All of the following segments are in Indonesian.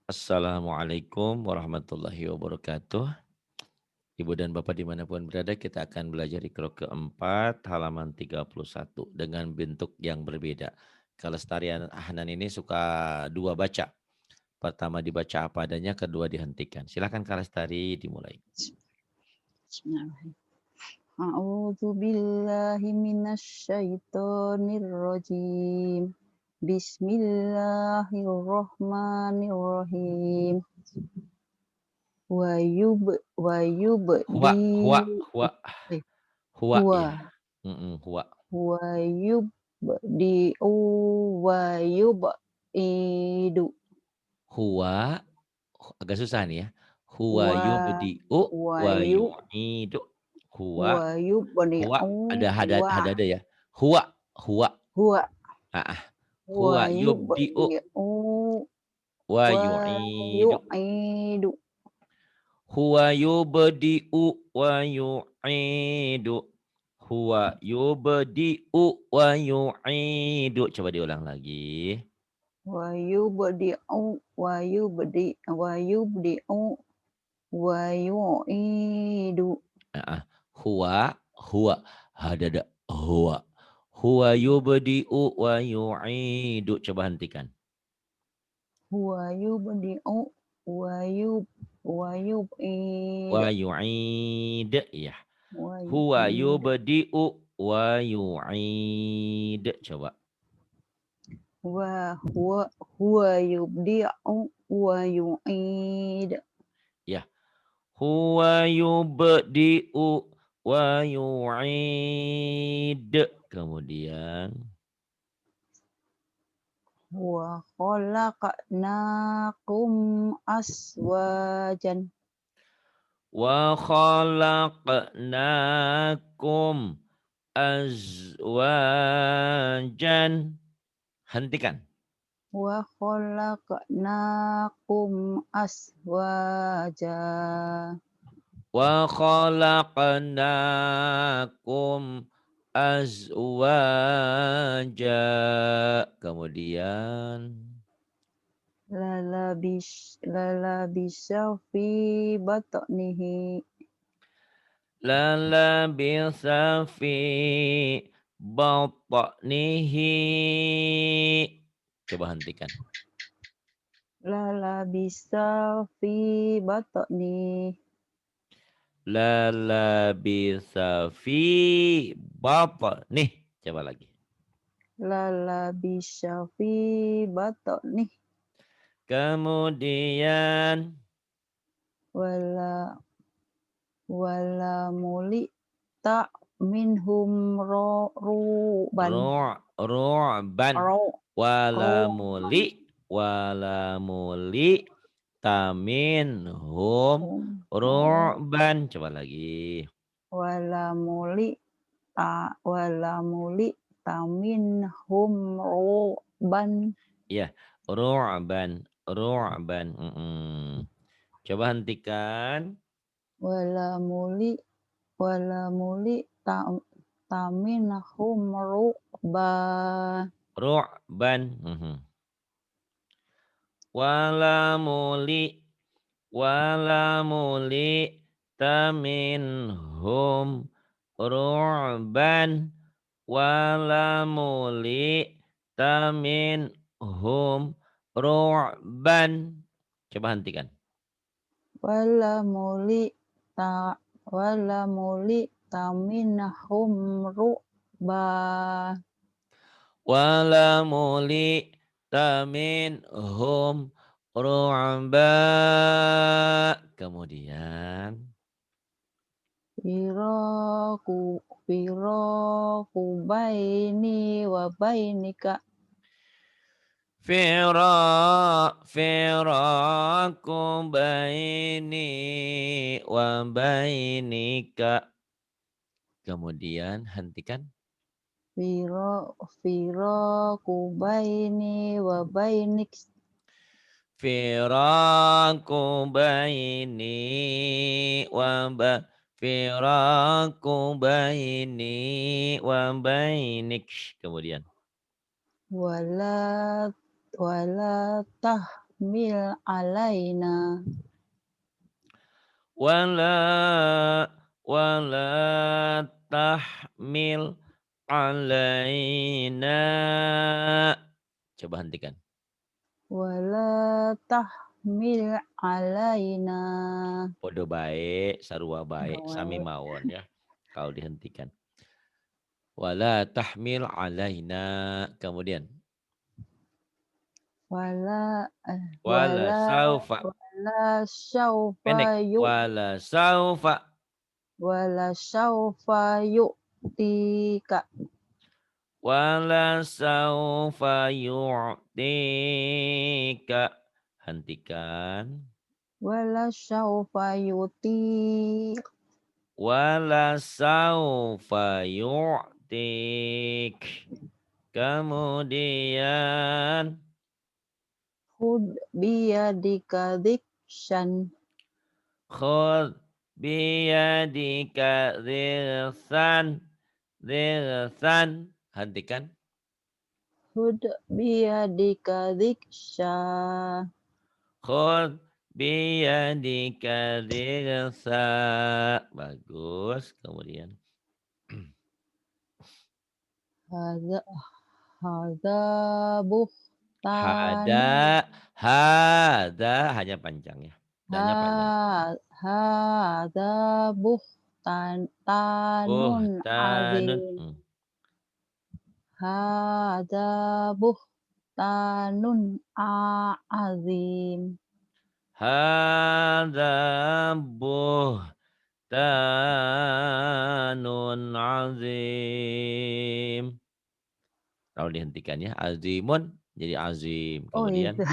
Assalamualaikum warahmatullahi wabarakatuh. Ibu dan Bapak dimanapun berada, kita akan belajar iqra keempat halaman 31 dengan bentuk yang berbeda. Kelestarian Ahnan ini suka dua baca. Pertama dibaca apa adanya, kedua dihentikan. Silakan Kak Lestari dimulai. Bismillahirrahmanirrahim. A'udzu billahi minasyaitonir rajim. Bismillahirrahmanirrahim. Wa Huwa, yubdi huwa, huwa, eh, huwa huwa ya. Huwa, wa yubdi wa yub'idu huwa, agak susah nih ya. Huwa wa yubdi'u wa wa yu yu'idu. Huwa, wa huwa, yubdi'u wa ada ya. Huwa, huwa. huwa Ah, wa huwa yubdi'u yubdi'u wa wa yu'idu. yu'idu Huwa yubdi'u wa yu'idu. Huwa yubdi'u wa yu'idu. Coba diulang lagi. wa yubdi'u wa yu'idu Huwa, huwa. Hadada, huwa. Huwa yubdi'u wa yu'idu. Coba hentikan. wa yubdi'u wa yub wa yub'id Wa yu'id. Ya. wa Huwa yu'id yubdi'u wa yu'id. Coba. huwa yubdi'u wa yu'id Ya. Huwa yubdi'u wa yu'id. Kemudian. wa khalaqnakum aswajan Wa khalaqnakum azwajan. Hentikan. wa khalaqnakum aswaja Wa khalaqnakum azwaja. Kemudian. lalabisa fi batnihi Lalabitha fi batnihi. Coba hentikan. lalabisa fi batni Lalabitha fi batnih. Coba lagi. lalabisa fi batni Kemudian. wala wala muli tak minhum ruban Ru'ban. ro Walamuli. ruban Walamuli. Taminhum. oh Ru'ban. Coba lagi. wala muli wala muli taminhum ruban Iya. Ru'ban. Ru'ban. Coba hentikan. wala muli wala muli taminhum ruba Ru'ban. Walamuli. Walamuli. Taminhum. Ru'ban. Walamuli. Taminhum. Ru'ban. Coba hentikan. wala muli ta wala muli taminhum ruba Walamuli. Taminhum. Ru'ba. Kemudian. firaku firaku baini wa bainika Firaku baini wa bainika. Kemudian hentikan. firaku baini wa bainik Firaku baini wa Firaku baini wa bainik. Kemudian. wala wala tahmil alaina. Wala tahmil alaina. Coba hentikan. Wala tahmil alaina. Podo baik, sarua baik, sami Baik. mawon ya. Kalau dihentikan. Wala tahmil alaina. Kemudian. Wala Wala wala saufa. wala Pendek. syaufa Wala saufa. wala syaufa yu'tika. Wala saufa yu'tika. Hentikan. Wala syaufa yu'tik. Wala saufa yu'tik. Kemudian. Khud biyadika dikshan. Khud biyadika dhirsan. Dhirsan. Hentikan. Khud biyadika dikshan. Khud biyadika dhirsa. Bagus. Kemudian. Hadza hadza buhtanun. Hada hanya panjang ya. Danya panjang. Hadza buhtanun Buhtanun. azim. Hadza buhtanun azim. Hada buhtanun azim. Kalau dihentikan ya. Azimun jadi azim. Oh Kemudian. itu.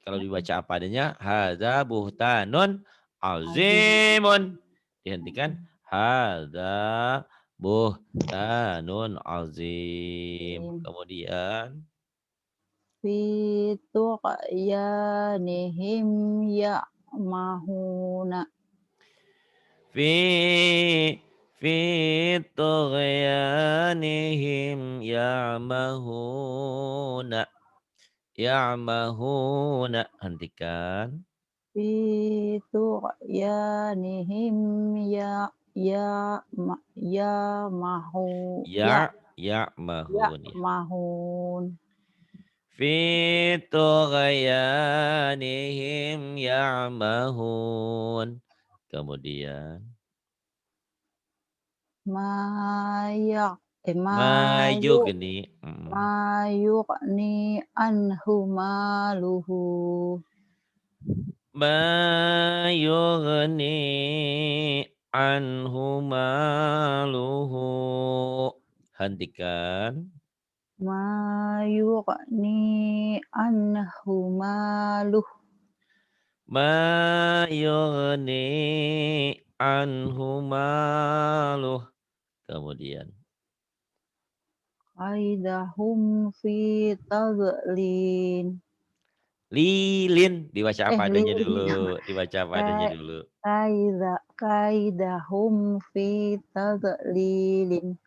Kalau dibaca apa adanya. Hada buhtanun Azim. azimun. Dihentikan. Hada buhtanun azim. Kemudian. Fi tuqyanihim ya'mahuna. Fi fi tughyanihim ya'mahuna. Ya'mahuna. Hentikan. Fi tuqyanihim ya'mahu Ya'mahun ya. ya'mahun. Fi tughyanihim ya'mahun. Kemudian. Mayugni. Mayuqni anhu maluhu. Mayughni anhu maluhu. Hentikan. Mayuqni anhu maluhu. Mayughni anhu maluh. Kemudian. Qaidahum fi tadlin. Lilin. Dibaca apa adanya Lilin. dulu. Dibaca apa adanya dulu. Qaidahum fi tadlilin.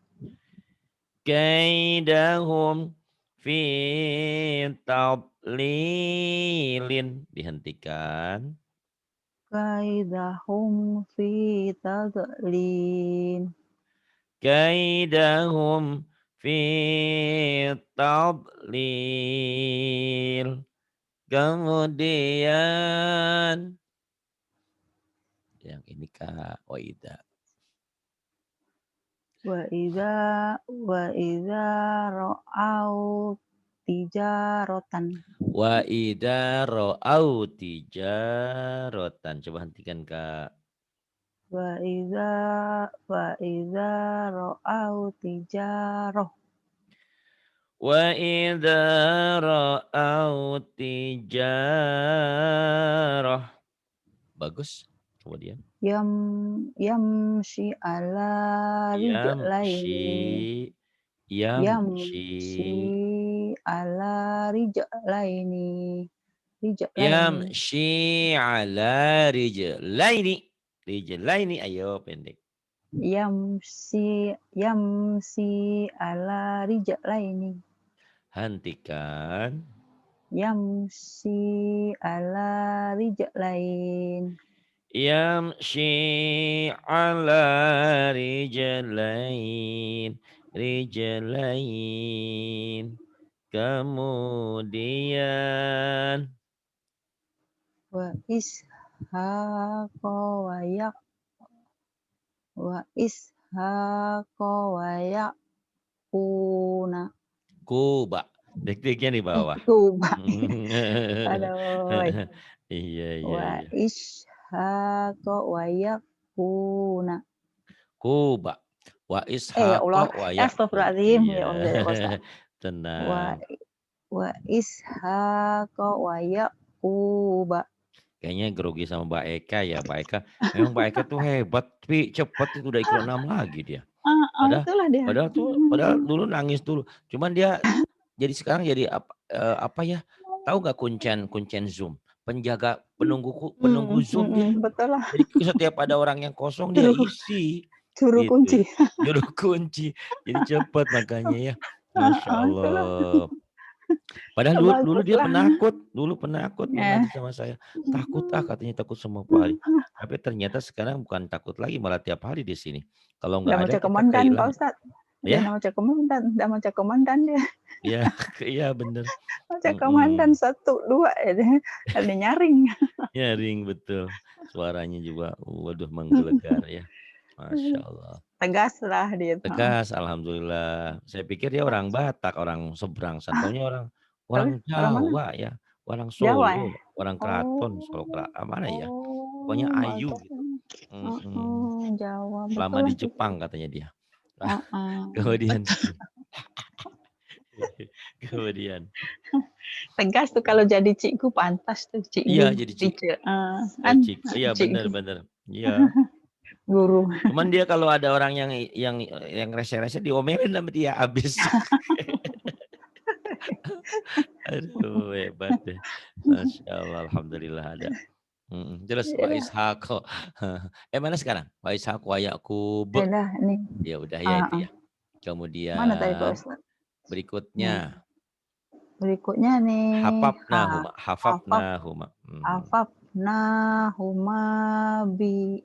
Kaidahum fi tadlilin. Dihentikan. Qaidahum fi tadlin. Kaidahum fi tadlil. Kemudian. Yang ini Kak Oida. Wa idza ra'au tijaratan. Wa idza ra'au tijaratan. Coba hentikan Kak. Wa idza ra'au tijarah. Wa idza ra'au tijarah. Bagus. Kemudian. Yamshi ala rijlaini. Yamshi ala rijlaini. Yamshi ala rijlaini. Rijlaini ayo pendek. Yamsi ala rijlaini. Hentikan. Yamsi ala rijlain. Yamshi ala rijlain. Kemudian Wa ishaqa wa ishaqa wa yaquna. Kuba. Dek-deknya di bawah. Tuba. Aduh. Iya, iya, Wa iya. ishaqa wa yaquna. Kuba. Wa Ya Allah, ishaqa wa Yaqub. astagfirullahaladzim, Iya. ya Allah, ya Allah. Wa Tenang. wa ishaqa wa yaquba. Kayaknya grogi sama Mbak Eka ya. Mbak Eka, memang Mbak Eka tuh hebat, tapi cepet itu udah ikut 6 lagi dia. Padahal Itulah dia. padahal dulu nangis dulu. Cuman dia jadi sekarang jadi apa ya? Tahu nggak kuncen Zoom? Penjaga penunggu Zoom dia. Betul lah, Jadi setiap ada orang yang kosong dia juru isi juru gitu. kunci. Juru kunci. Jadi cepet makanya ya. Masya Itulah, Allah. Padahal dulu dia baguslah. penakut Eh, mengaji sama saya. Takut katanya takut sama Pak Ali. Tapi ternyata sekarang bukan takut lagi, malah tiap hari di sini. Kalau udah nggak mau ada cek kita komandan Pak kehilangan. Ustadz. Dia Ya, mau cek komandan, udah mau cek komandan dia. iya, iya bener. Mau cek komandan 1, 2, ada nyaring. Nyaring betul. Suaranya juga, waduh menggelegar ya. Masya Allah. Tegas lah dia. Tegas, alhamdulillah. Saya pikir dia orang Batak, orang seberang. Taunya orang Tapi orang orang mana? Jawa ya, orang Jawa ya? Solo, orang Oh, Keraton, Solo mana ya? Pokoknya oh, Ayu mantap. gitu. Mm-mm. Jawa, Lama betul lah di itu. Jepang katanya dia. Kemudian Betul. kemudian Tegas tuh kalau jadi cikgu pantas tuh iya cikgu jadi teacher kan iya cikgu benar. Iya. guru. Cuman dia kalau ada orang yang rese-rese diomelin sama dia habis. Aduh hebat deh. Masya Allah, alhamdulillah ada. Terus wa Ya, Ishaq. Mana sekarang? Wa Ishaq wa Yakub. ya dah nih. Ya udah ya Ah, itu ah. ya. Mana tadi Pak Kemudian Ustadz? Nih, berikutnya berikutnya nih hafafnahuma. hafafnahuma bi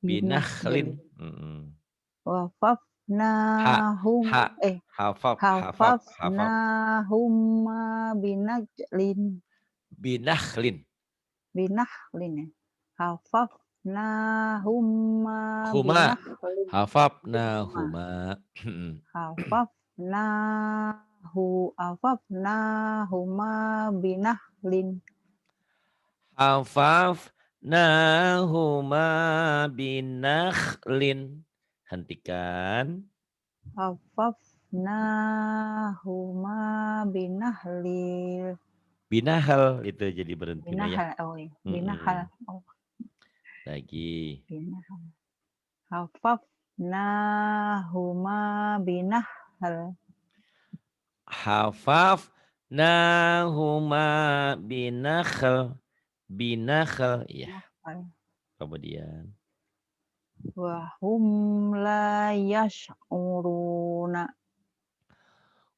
Binakhlin. binahrin Ha wafafnahum ha hafaf hafafnahuma binajlin binakhlin. binakhlin ya. Hafafnahuma Huma binakhlin. hafafnahuma. Hafafnahuma binahlin. Hafafnahuma binakhlin. Hentikan. Hafafnahuma binahlil. Binahal itu jadi berhenti ya. Binahal, oh ya. Binahal. Oh, Lagi. binahal. Hafafnahuma binahal. Hafafnahuma binakhl ya. Kemudian Wahum la yash'uruna.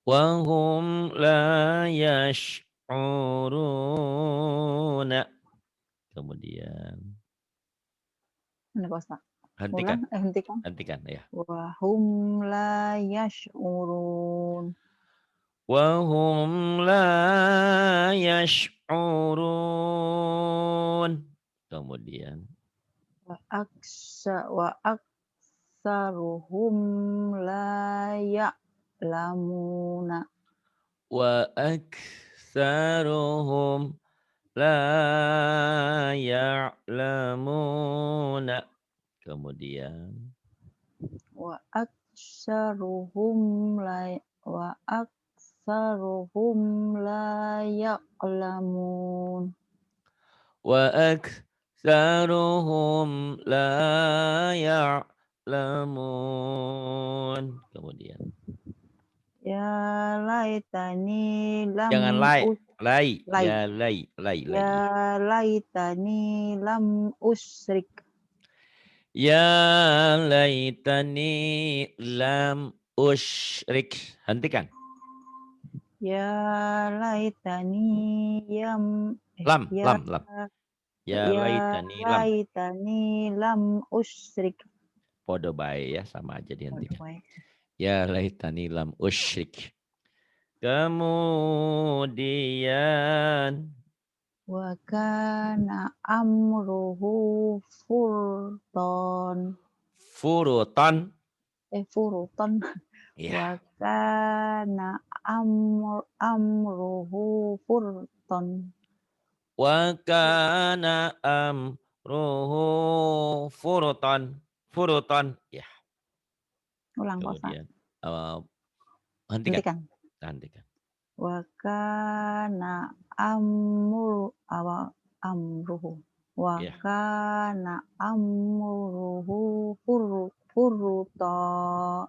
wahum la yash'uruna. Kemudian Mana Pak Ustaz? hentikan. Ulang, hentikan. Hentikan ya. Wahum la yash'urun. Wahum la yash'urun. Kemudian Wa aksaruhum la ya'lamuna. wa aktsaruhum la ya'lamuna. Kemudian Wa aksaruhum la ya'lamun. wa aktsaruhum la ya'lamun. Kemudian Ya laitani jangan lam lai lai. ya lai Ya laitani lam usrik. ya laitani lam usyrik. Hentikan. Ya laitani Lam, ya lam, lam. Ya ya laitani lam. laitani lam usyrik. Podo bae ya, sama aja Waduh, dihentikan. baik. Ya laitani lam usyrik. Kemudian Wa kana amruhu furton. furuton. Furuton. Ya, Wa kana amruhu furton. wa kana amruhu furuton. Furuton. Ya, Ulang Pak Ustaz. kemudian hentikan. Hentikan. Hentikan. Wa kana amruhu. Wa Ya. kana amruhu furta.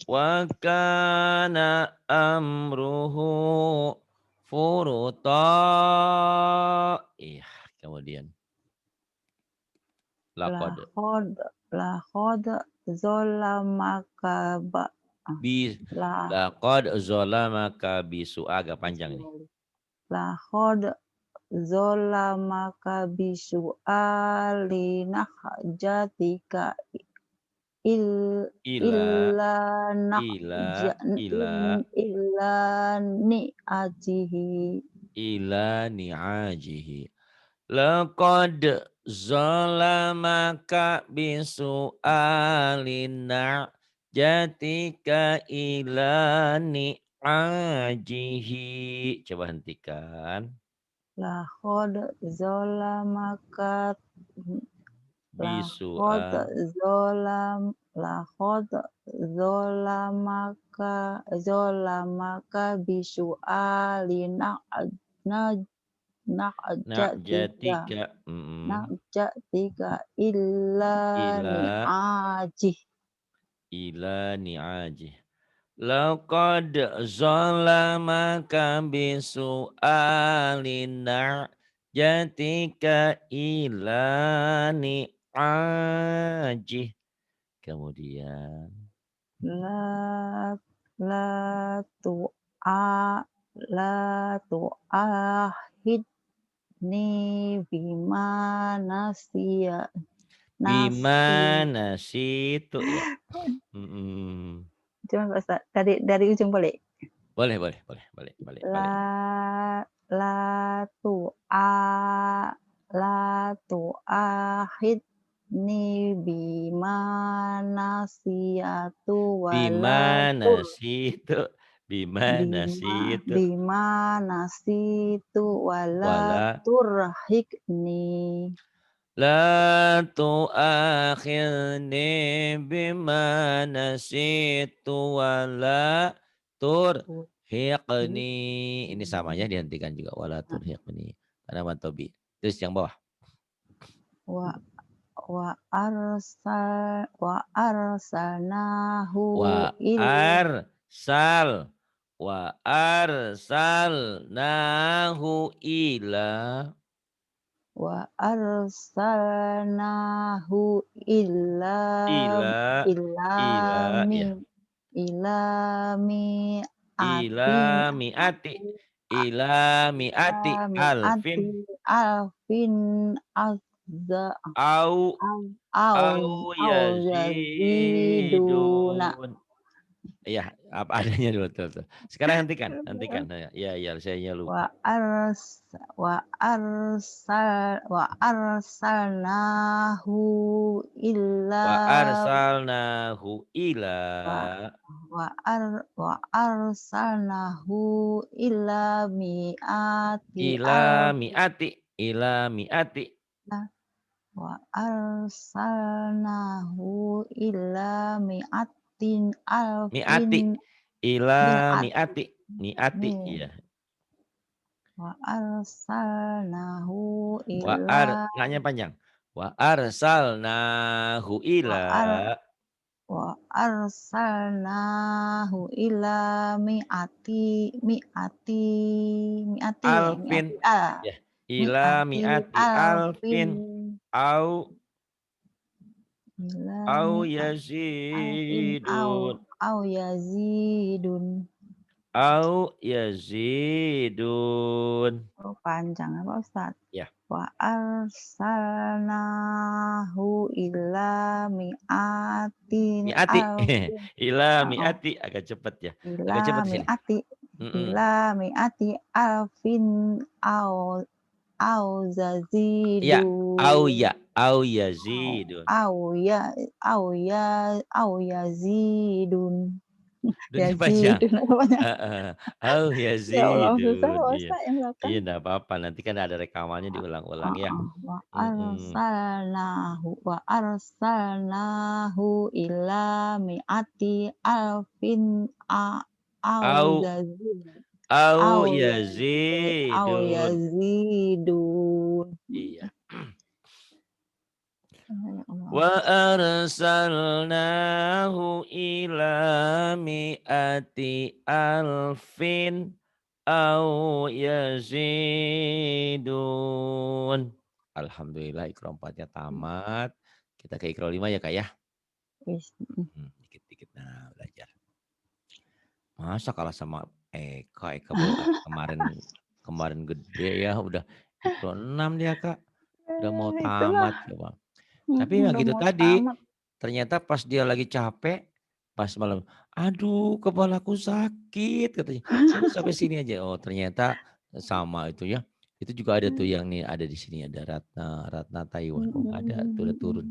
Wa kana amruhu furuta. Iya, kemudian laqad Lahod lahod zolamaka ba ah, bi lah laqad zalamaka bisu agak panjang nih. lahod zolamaka bisu'ali nahjatika il Ila illa ila ila illa ni'ajihi. ila ni'ajihi. Laqad zalamaka bisu'alina jatika ila ni'ajihi. Coba hentikan. Lahod zolamaka lahod Bisu'a zolam lahod zolamaka bisu'ali na'jatika na'jatika. na'jatika illa Ila ni'ajih. ila ni'ajih. Laqad zalamaka bisu'alina jatika ila ni'ajih. Kemudian La la tu'a la tu'ahidni bima nasiya nasi. bimana situ ya. Mm-mm. Coba Pak Ustaz, dari ujung balik. Boleh, boleh, boleh, balik, balik, balik. La tu'a la tu'ahidni bima nasiyatu wala Bimana tur situ, bimana bima situ, bima nasitu wala wala turhikni. la tu'akhirni bima nasitu wala turhiqni. Ini samanya dihentikan juga wala turhiqni. Karena matobi. Terus yang bawah. wa wa arsalnahu Wa il arsal wa arsalnahu ila wa arsalnahu illa ila illa ila mi ya illa mi atin ila mi'ati ila illa mi'ati mi ati alfin alfin azza au au au au au yaziduna. yazidun. Iya, apa adanya dulu tuh. Sekarang hentikan, hentikan. Ya, ya, saya wa lupa. ars wa arsalnahu illa Wa arsalnahu ila wa wa arsalnahu illa mi'ati ila alfi mi'ati ila mi'ati wa arsalnahu illa alfin mi'ati ila mi'ati mi'ati mi'ati mi iya. wa arsalnahu Wa illa nganya panjang. Wa arsalnahu wa ila ar wa arsalnahu ila alfin ya ila mi'ati mi'ati alfin alfin au ila au mi'ati alfin yazidun au yazidun. Au yazidun. Oh, panjang ya Pak Ustadz. Ya. Wa arsalnahu ila mi'atin Mi'ati. alfin. Ila Oh, mi'ati. Agak cepat ya. Agak ila cepat di sini. mi'ati Mm-mm. ila mi'ati alfin au au Ya. Au zazidun. ya. Au Au yazidun. au ya au ya au yazidun. Dun dibaca. Yazidun namanya. Au Ya Allah susah yazidun. Pak Iya. Ustadz yang Iya belakang. enggak apa-apa. Nanti kan ada rekamannya diulang-ulang ya. Heeh, Mm-mm. wa arsalnahu ila mi'ati alfin Au auzazin au yazidun. auzazidun. Iya. Ya Allah. Wa arsalnahu ila mi'ati alfin au yazidun. Alhamdulillah Iqra 4-nya tamat. Kita ke Iqra 5 ya Kak ya. Wis, Dikit-dikit nah belajar. Masa kalah sama Eka, kemarin kemarin gede ya udah Iqra 6 dia Kak. Udah mau itulah, tamat coba. Tapi yang udah gitu mau tadi, tamat. ternyata pas dia lagi capek, pas malam, "Aduh kepalaku sakit," katanya. "Udah sampai sini aja." Oh ternyata sama itu ya. Itu juga ada tuh yang nih ada di sini ada Ratna, Ratna Taiwan. Oh ada tuh udah turun.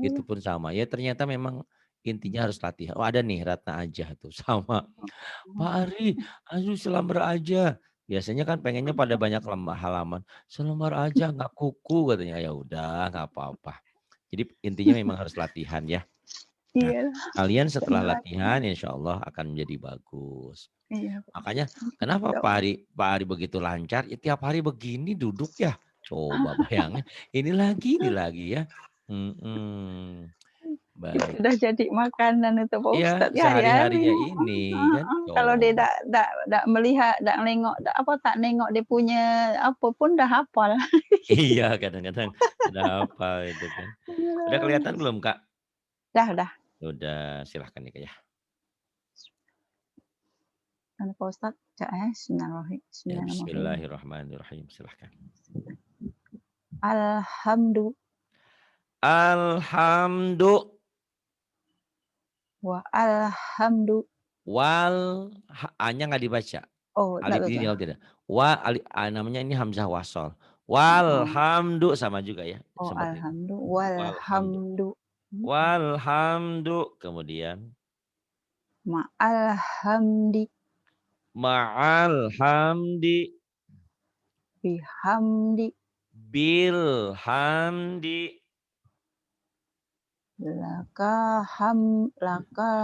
Itu pun sama. Ya ternyata memang intinya harus latihan. Oh ada nih Ratna aja tuh sama. "Pak Ari, aduh selembar aja." Biasanya kan pengennya pada banyak halaman. "Selembar aja nggak kuku," katanya. Ya udah nggak apa-apa. Jadi intinya memang harus latihan ya. Nah, Iya, kalian setelah kena latihan. latihan insya Allah akan menjadi bagus. Iya, Pak. Makanya kenapa Ya Pak Allah. Ari, Pak Ari begitu lancar, ya tiap hari begini duduk ya. Coba bayangin, ini lagi ya. Mm-mm. Itu Baik. udah jadi makanan itu Pak Ya Ustadz ya hari-hari, sehari-harinya heeh, ini kan heeh. Kalau dia coba. dak melihat, dak nengok, dak apa, tak nengok dia punya apa pun dah hafal. Iya kadang-kadang sudah apa itu kan. Udah kelihatan belum Kak? Dah. Udah silahkan ya Kak ya. Kan Pak Ustadz, bismillahirrahmanirrahim. Ya Bismillahirrahmanirrahim. bismillahirrahmanirrahim silahkan. Alhamdu Alhamdulillah. wa alhamdu. A-nya nggak dibaca. Oh, enggak Alif ini baca. tidak. Namanya ini hamzah wasol. Heeh. Walhamdu sama juga ya Oh, seperti itu. alhamdu Walhamdu. walhamdu. Walhamdu kemudian Ma'al hamdi ma'al hamdi bihamdi bil hamdi lakal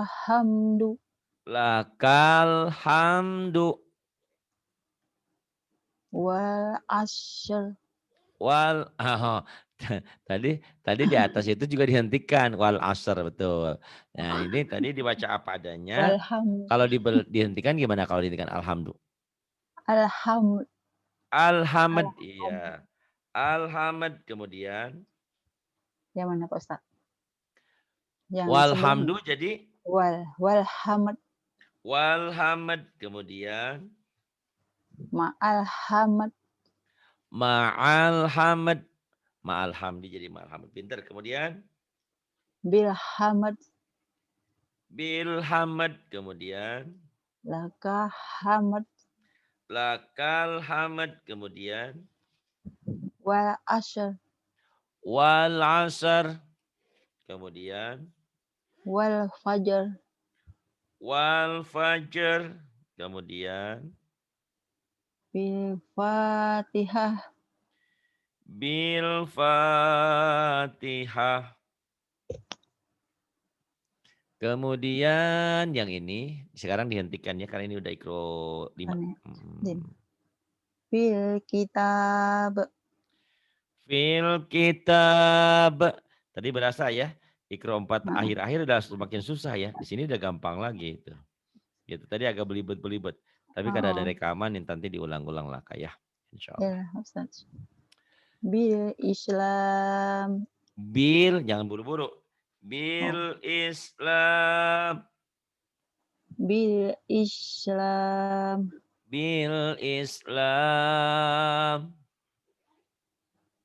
hamdu lakal hamdu wal asyr. wal tadi di atas itu juga dihentikan wal asr betul. Nah, ini tadi dibaca apa adanya. Walham Kalau dihentikan gimana kalau dihentikan alhamdulillah? alham Alhamd alham iya. Alhamd kemudian yang mana Pak Ustaz? Yang sebelumnya? walhamdu jadi Walhamd walhamd kemudian ma'al hamd ma'al hamd ma'al hamdi jadi ma'al hamd. Pinter. Kemudian bil hamd bil hamd kemudian laka hamd lakal hamd kemudian wal asyr wal asr kemudian wal fajr wal fajr kemudian bil fatihah bil fatihah. Kemudian yang ini sekarang dihentikan ya karena ini udah ikro 5. din bil kitab Fil kitab. Tadi berasa ya, ikro 4 akhir-akhir udah semakin susah ya. Di sini udah gampang lagi itu. Gitu tadi agak belibet-belibet. Tapi karena ada oh rekaman yang nanti diulang-ulang lah Kak ya. Insyaallah. ya Ustaz bil Islam Bil jangan buru-buru. oh Bil Islam. bil Islam bil Islam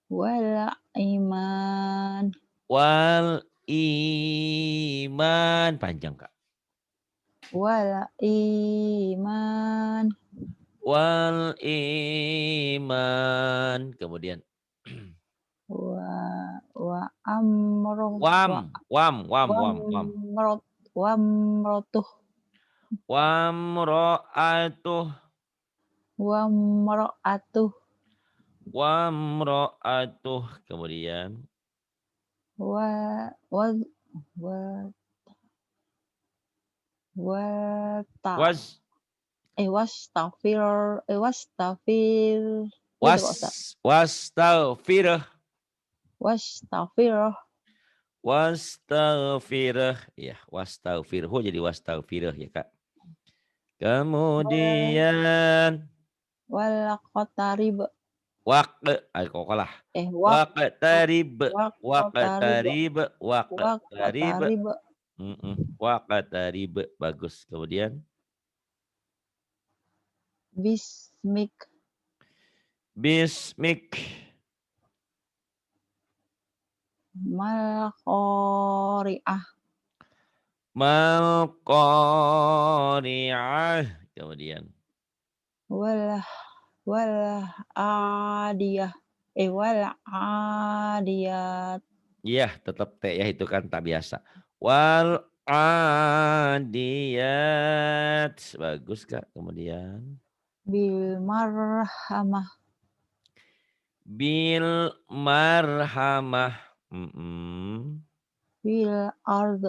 wal iman wal iman. Panjang, Kak. wal iman Wal iman. Kemudian wa wa amro wam, wam, wam, wa wam, wam. mrot wa mrotuh Wamro'atuh, wa mroatuh wamro'atuh. Kemudian wa wa wa wa ta was, wastafir gitu Pak Ustaz. wastaghfirah, Wastafirah wastaghfirah. Ya, wastaghfirhu jadi wastaghfirah ya, Kak. wal Kemudian wal qatarib kokolah. eh Waqtarib, waqtarib waqtarib, waqtarib. waqtarib Waqtarib. Bagus. Kemudian bismik bismik, mal qari'ah mal qari'ah. Kemudian wal wal adiyah wal adiyat iya, tetap T ya, itu kan tak biasa. Wal adiyat. Bagus, Kak. Kemudian bil marhamah bil marhamah. bil ard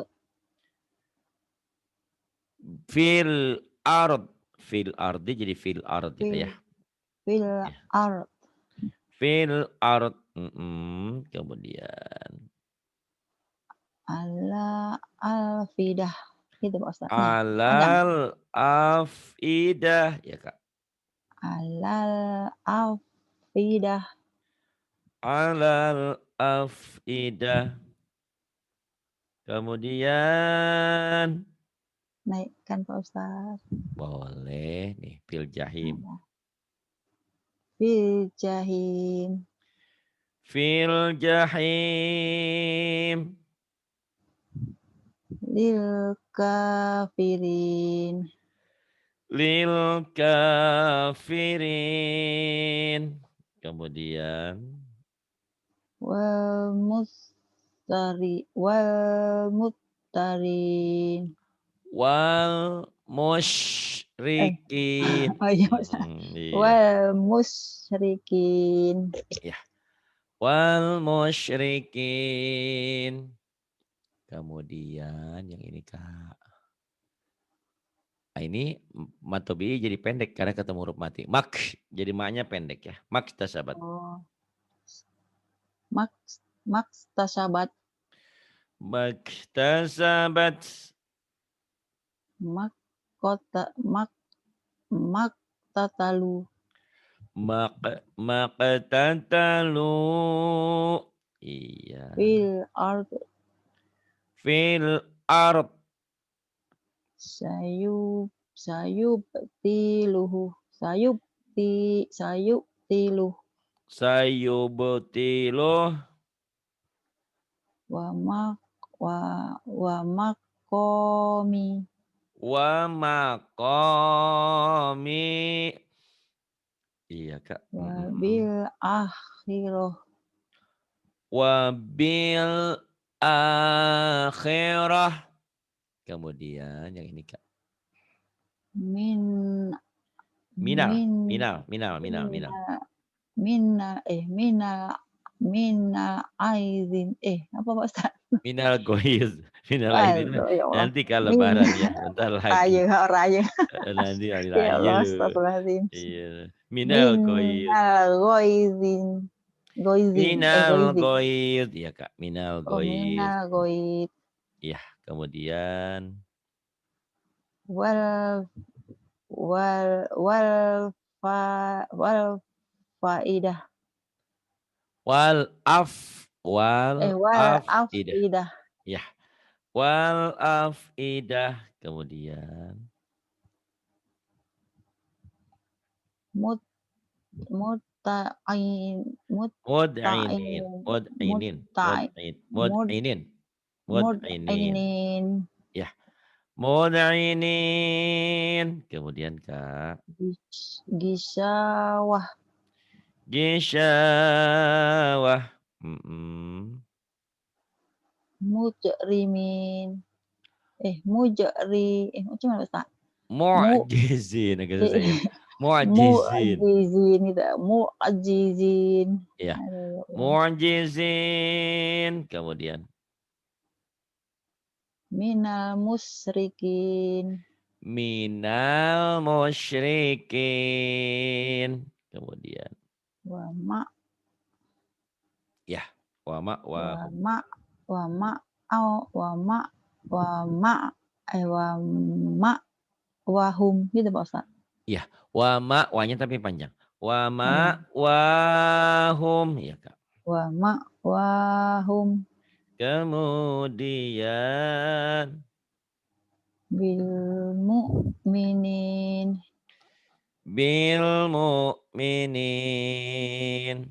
Fil ard. Fil ardi jadi fil ard fil ya. fil Ya. ard Fil ard. Kemudian ala alfidah gitu Pak Ustaz. Nah, panjang. alal afidah ya, Kak. Alal afidah Alal afidah. Kemudian naikkan Pak Ustaz. boleh nih fil jahim. Nah, fil jahim Fil jahim. lil kafirin Lil kafirin. Kemudian wal muttarin. wal musyrikin. Oh iya Pak Ustaz. Iya. Wal musyrikin. Ya. Wal musyrikin. Kemudian yang ini, Kak. Nah, ini matobi jadi pendek karena ketemu huruf mati. Mak jadi maknya pendek ya. Mak tasabat. Oh, maks tasabat Mak tasabat. mak kota mak tatalu Mak tatalu. Iya. fil ard Fil ard. sayub tiluhu sayub tiluh Sayubtiluh. wa mak wa makomi Wa maqami. Iya, Kak. wa bil akhirah Wabil akhirah. Kemudian yang ini, Kak. min Minal, min minal, minal, minal, minal. mina aizin apa Pak Ustaz? Minal goiz. Minal aidin. Waduh ya Allah. Nanti kalau Min lebaran ya, bentar lagi. raya raya. Nanti hari Ya raya. Allah, astagfirullahaladzim. Iya. Minal goiz. Minal goizin. Minal Goizin. goiz. Iya, Kak. Minal Oh, goiz. minal goiz. Iya. Kemudian Wal wal wal wal faidah. wal Wal afidah. afidah. Ya. Wal afidah. Kemudian mut mutta'in Mud'inin, mutta'in mud'inin, mutta'i mud'in, mud mud'inin, mud'inin. mud'inin Ya, mud'inin. Kemudian Kak. Gisawah Gisyawah. mujrimin macam mana Ustaz? Mu Mu'jizin, agak susah ya. Mu'jizin. mu'ajizin gitu, mu'ajizin. Iya. Aduh ya Allah. Mu'jizin. Kemudian. Minal musyrikin. Minal musyrikin. Kemudian. Wa ma Ya. Wa wa ma'wahum. ma wa ma au wa ma wa ma wa ma wahum gitu Pak Ustaz. Iya. Wa wanya tapi panjang. Wa Panjang. ma'wahum. Iya Kak. Wa ma wahum Kemudian. bil mu'minin Bil mu'minin.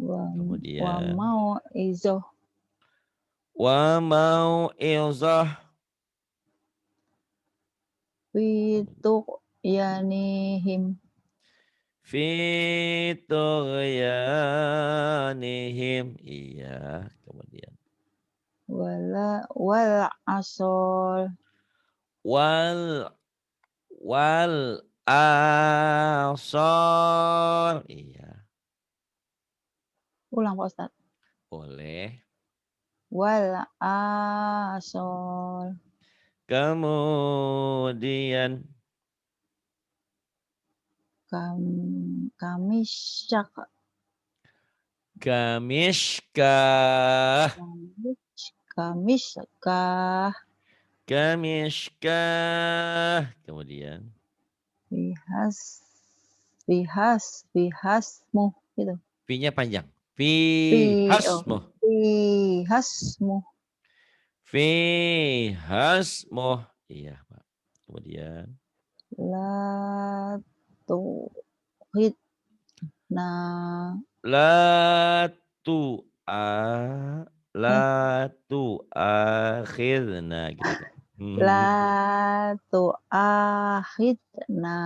wa Kemudian. mau'izah Wa mau'izah. fi tughyanihim Fi tughyanihim. Iya, kemudian. wal asol Wal asor. Iya, ulang Pak Ustaz. boleh. Wal asol Kemudian kam kami syak kamishkah. kami syakah Kamishkah. Kemudian bihas bihasmu gitu. P-nya panjang. Fi Fi oh hasmuh. bihasmu Fi hasmuh. Iya, Pak. Kemudian la tuhit nah La tu a eh la tu akhirna gitu Kak. la tuakhidna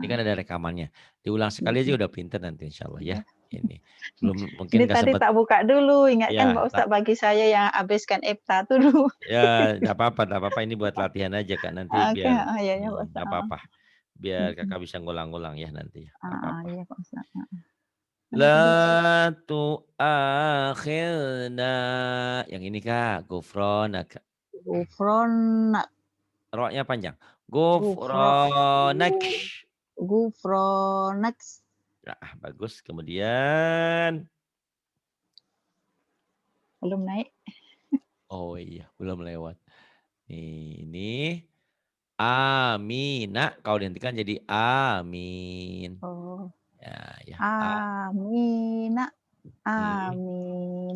Ini kan ada rekamannya. Diulang sekali aja gitu. udah pinter nanti insyaallah ya. Ini. Belum Ini mungkin nggak tadi sempat tak buka dulu, ingatkan ya, Pak Ustadz bagi saya yang habiskan EPTA dulu. ya enggak apa-apa ini buat latihan aja Kak nanti Oke, biar oh, iya ya Pak enggak Ustadz, heeh. apa-apa. Biar Mhm, Kakak bisa ngulang-ngulang ya nanti ya, enggak apa-apa. iya Pak Ustadz, heeh. Mana tadi Pak Ustadz? La tuakhirna. Yang ini Kak, gufronak. Gufrona Ro-nya panjang. gufro Gufronak. gufronaks Nah, bagus. Kemudian, belum naik. oh iya, belum lewat. Ini Amina. Kalau dihentikan jadi Amin. Oh, Ya, ya. amina, Amin.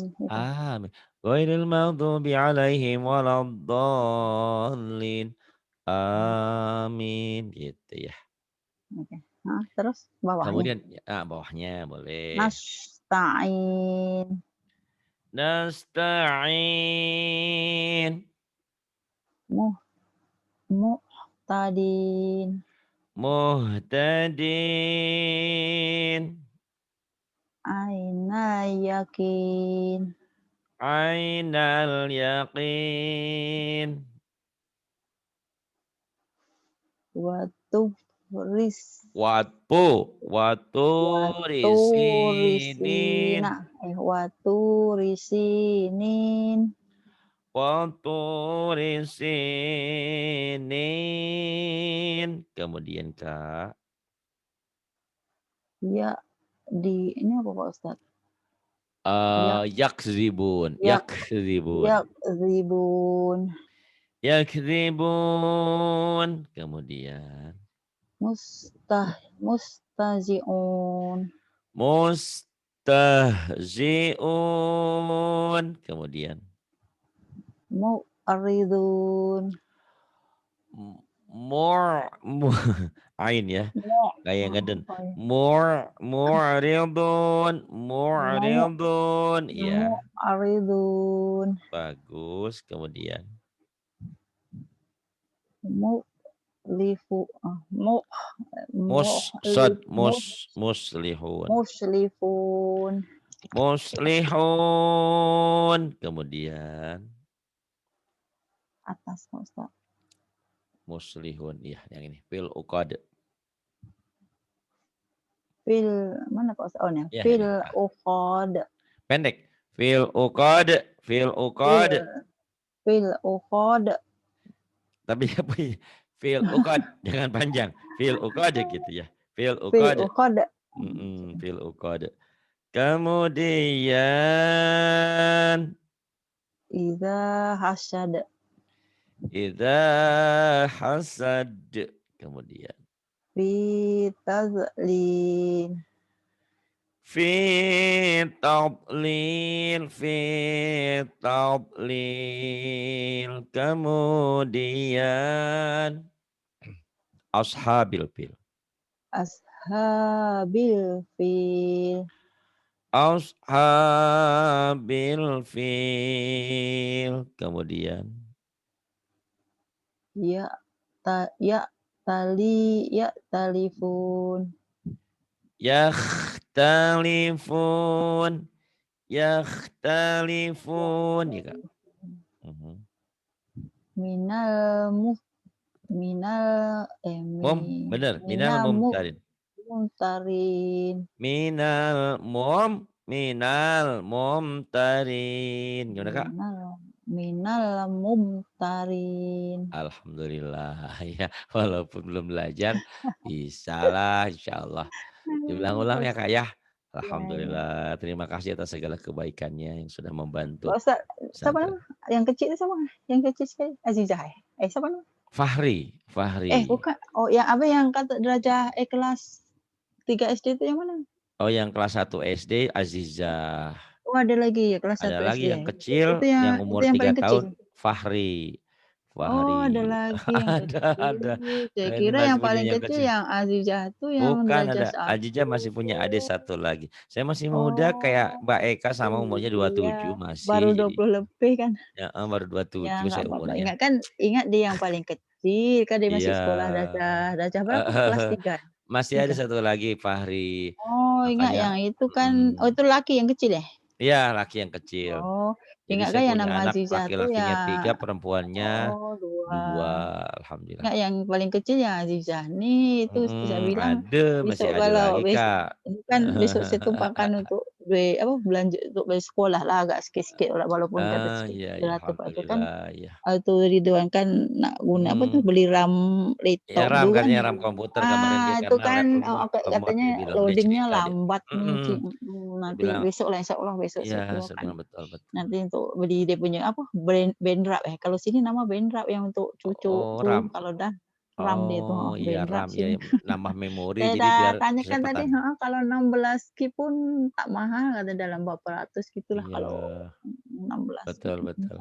amin, gitu. Amin. Ghairil maghdubi alaihim waladdallin. Oh, Amin. Gitu ya. oke. Heeh, terus bawahnya. Kemudian bawahnya boleh. Nasta'in, Nasta'in. muh muhtadin, Muhtadin. aina yakin, Ainal yaqin. watufris Waturi sinin. waturisina, waturisinin, Waturi sinin. Kemudian Kak. ya ini apa Pak Ustadz? Ya Yakzibun. yak Yakzibun. yakzibun, Yakzibun. Kemudian. mustazi'un, Mustahzi'un. Kemudian. mu'ridun, Ain ya, Mu, kayak ngeden. apa ya? Mu, Mu'ridun, ya, mu'aridun, bagus. Kemudian mu'lifu, mu, mus, muslihun, muslifun, muslihun. Kemudian atas Pak Ustaz. muslihun, ya, yang ini fil uqad. Fil, mana Pak Ustaz? Oh, nih. Ya, Fil ini uqad, pendek. Fil uqad, fil fil, uqad. fil uqad, Tapi apa ya? Fil uqad, jangan panjang. Fil uqad gitu ya. Fil fil uqad. uqad. Fil uqad. Kemudian Iza hasad, idza hasad. Kemudian fi tazlin, fi tadlil, fi tadlil. Kemudian ashabil fil. ashabil fil, Ashabil fil. Kemudian ya ya talifun, yakhtalifun. Yakhtalifun. Ya, Kak. minal mu minal Bener. Minal minal mumtarin. mumtarin, Minal mumtarin. Gimana, Kak? minal mumtarin. Alhamdulillah ya, walaupun belum belajar, bisalah insyaallah. Diulang-ulang ya Kak ya. Ya, ya. Alhamdulillah, terima kasih atas segala kebaikannya yang sudah membantu Pak Ustaz, siapa pesantren. nama? Yang kecil itu siapa? Yang kecil sekali, Azizah ya? Siapa nama? Fahri. Bukan. Oh, yang apa yang kata derajah kelas 3 SD itu yang mana? Oh, yang kelas 1 SD Azizah. Oh, ada lagi ya kelas Ada 1 SD lagi ya? yang kecil, yang Itu umur yang 3 paling tahun, kecil? Fahri. Oh, ada Fahri. lagi yang Ada. kecil. Saya Ini kira masih yang punya paling yang kecil kecil. yang Azizah itu yang Bukan, derajah ada. Ajija 1. masih punya adik satu lagi. Saya masih muda kayak Oh, Mbak Eka sama umurnya 27 iya. masih. Baru Jadi 20 lebih kan? ya baru Ya 27 nggak saya apa-apa. umurnya. Ingat dia yang paling kecil kan dia masih Iya. sekolah derajah berapa? Kelas 3? Masih ada 3. satu lagi Fahri. Oh, ingat Makanya yang itu kan. Oh, itu laki yang kecil ya? iya, laki yang kecil. Oh, Jadi ingat saya kan yang punya nama anak Azizah tuh ya. laki-lakinya 3, perempuannya Oh, 2. 2. Alhamdulillah. Ingat yang paling kecil yang Azizah nih itu saya bilang Masih besok ada kalau lagi Kak. ini kan besok saya tumpahkan untuk belanja untuk sekolah lah agak sikit-sikit walaupun kata sikit Iya, ya, berat Pak itu kan alhamdulillah ya. itu Ridwan kan nak guna apa tuh Mhm. beli RAM Ya laptop RAM, dulu kan. katanya RAM komputer kemarin dia Itu karena kan lemot dia katanya bilang, dia loading-nya cerita dia. lambat nih Mhm, dia nanti bilang besok lah insyaallah besok iya saya saya keluarkan. bilang betul, betul. Nanti untuk beli dia punya apa Bendrap kalau sini nama Bendrap yang untuk cucu Oh tuh RAM. kalau dah RAM dia tuh, Oh iya Bendrap RAM, ya sini. nambah memori Saya jadi biar tanyakan tadi, kecepatan. kalau 16 GB pun tak mahal kata dalam berapa ratus gitulah Iya, kalau 16 betul, GB. betul.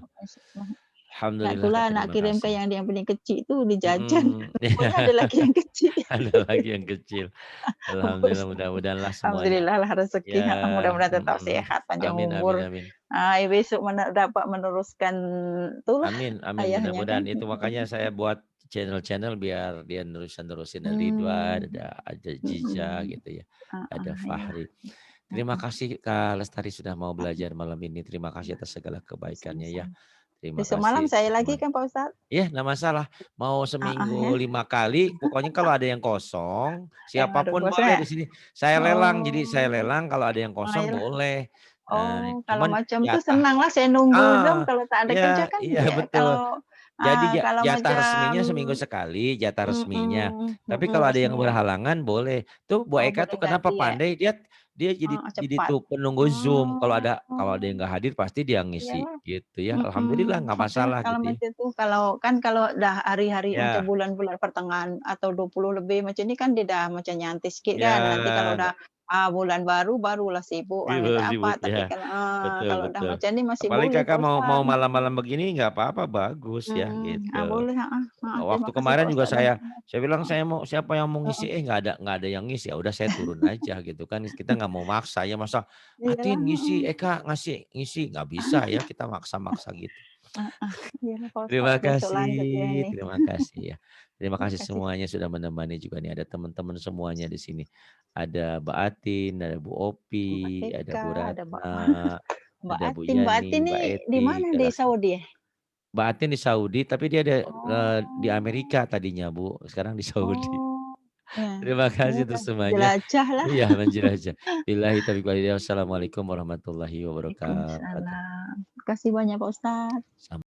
Nak Alhamdulillah Kak, itulah nak terima kirim ke kasih. yang paling kecil itu dijajan. Iya, Rupanya ada lagi yang kecil. ada lagi yang kecil. Alhamdulillah, mudah-mudahanlah semuanya. Alhamdulillah lah rezeki, Ya, mudah-mudahan tetap sehat, panjang amin, amin, umur. amin. Besok dapat meneruskan itulah Amin, amin, ayahnya kan. mudah-mudahan itu makanya saya buat channel-channel biar dia nerusin-nerusin ada Ridwan, Hmm, ada Jiza mhm. gitu ya. Ada Heeh, iya. Fahri. Terima Heeh, kasih Kak Lestari sudah mau heeh. belajar malam ini. Terima kasih atas segala kebaikannya ya. Sama-sama. Terima Besok malam kasih saya lagi teman-teman. kan Pak Ustadz? Iya, enggak masalah. Mau Heeh, seminggu ya. 5 kali, pokoknya kalau ada yang kosong, Waduh siapapun bosan boleh ya? di sini. Saya lelang, jadi saya Oh. lelang kalau ada yang Oh, kosong iyalah. boleh. Oh, kalau Cuman macam tuh jatah senang lah saya nunggu dong kalau tak ada kerja iya, kan iya ya betul. kalau, Jadi kalau jatah macam resminya seminggu sekali, jatah resminya. Tapi kalau ada yang resminya. berhalangan boleh. Tuh Bu Oh, Eka boleh tuh kenapa ganti ya? pandai, dia jadi Cepat. tuh penunggu Zoom. Kalau ada yang Oh, nggak hadir pasti dia ngisi iyalah. gitu ya. Alhamdulillah nggak Makanya masalah kalau gitu ya. macam itu kalau dah hari-hari macam Ya, bulan-bulan pertengahan atau 20 lebih macam ini kan dia dah macam nyantai sikit kan. Nanti kalau ya dah bulan baru barulah sibuk, Libur minta sibuk apa, tapi ya, kan betul kalau udah betul. mau candi masih Apalagi boleh Kakak Pak mau Ustadz, malam-malam begini nggak apa-apa, bagus ya gitu. boleh, heeh heeh, terima Waktu kasih kemarin Pak juga Ustadz bantuannya. saya bilang, Heeh "Saya mau siapa yang mau heeh, ngisi?" Nggak ada yang ngisi, ya udah saya turun aja gitu kan, kita nggak mau maksa ya, masa, iyalah, "Atin ngisi, heeh, Kak ngisi," nggak bisa ya kita maksa-maksa gitu. heeh, iyalah Pak Terima Ustadz, besok lanjut ya kasih ini. terima kasih ya. Terima Terima kasih kasih. semuanya sudah menemani juga nih, ada teman-teman semuanya di sini. Ada Mbak Atin, ada Bu Mbak Opi, ada Eka, Bu ada Mbak Ratna, Mbak ada Bu Atin. Mbak Atin Yani, Mbak nih di Eti, mana, Kak di Lasmi. Saudi ya? Mbak Atin di Saudi, tapi dia di Oh, Amerika tadinya Bu, sekarang di Saudi. oh, ya, Terima ya kasih untuk udah semuanya. jelajah lah. Iya, menjelajah. Billahi taufiq wal hidayah. Wassalamualaikum warahmatullahi wabarakatuh. Waalaikumsalam. Makasih banyak Pak Ustadz. Sam